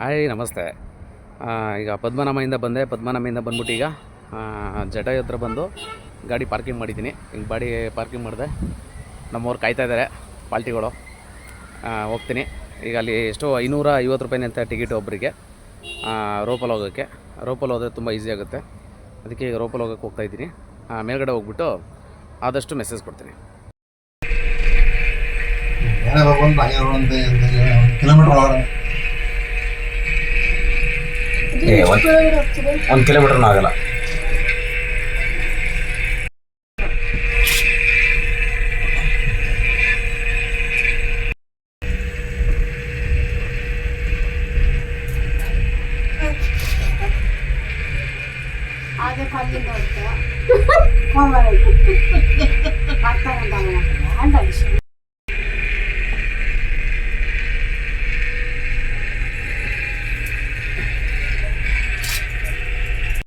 Hi ನಮಸ್ತೆ. ಈಗ ಪದ್ಮನಾಭದಿಂದ ಬಂದ್ಬಿಟ್ಟು ಈಗ ಜಟಾಯು ಹತ್ರ ಬಂದು ಗಾಡಿ ಪಾರ್ಕಿಂಗ್ ಮಾಡಿದ್ದೀನಿ. ಹಿಂಗೆ ಗಾಡಿ ಪಾರ್ಕಿಂಗ್ ಮಾಡಿದೆ. ನಮ್ಮವ್ರು ಕಾಯ್ತಾ ಇದ್ದಾರೆ ಪಾಲ್ಟಿಗಳು. ಹೋಗ್ತೀನಿ ಈಗ. ಅಲ್ಲಿ ಎಷ್ಟೋ 550 ರೂಪಾಯಿ ಅಂತ ಟಿಕೆಟ್ ಒಬ್ಬರಿಗೆ ರೋಪಲ್ಲಿ ಹೋಗೋಕ್ಕೆ. ರೋಪಲ್ಲಿ ಹೋದರೆ ತುಂಬ ಈಸಿ ಆಗುತ್ತೆ. ಅದಕ್ಕೆ ಈಗ ರೋಪಲ್ಲಿ ಹೋಗೋಕ್ಕೆ ಹೋಗ್ತಾಯಿದ್ದೀನಿ. ಮೇಲ್ಗಡೆ ಹೋಗ್ಬಿಟ್ಟು ಆದಷ್ಟು ಮೆಸೇಜ್ ಕೊಡ್ತೀನಿ. ಒಂದು ಕಿಲೋಮೀಟರ್ನೂ ಆಗಲ್ಲ. आगे खाली करते हैं।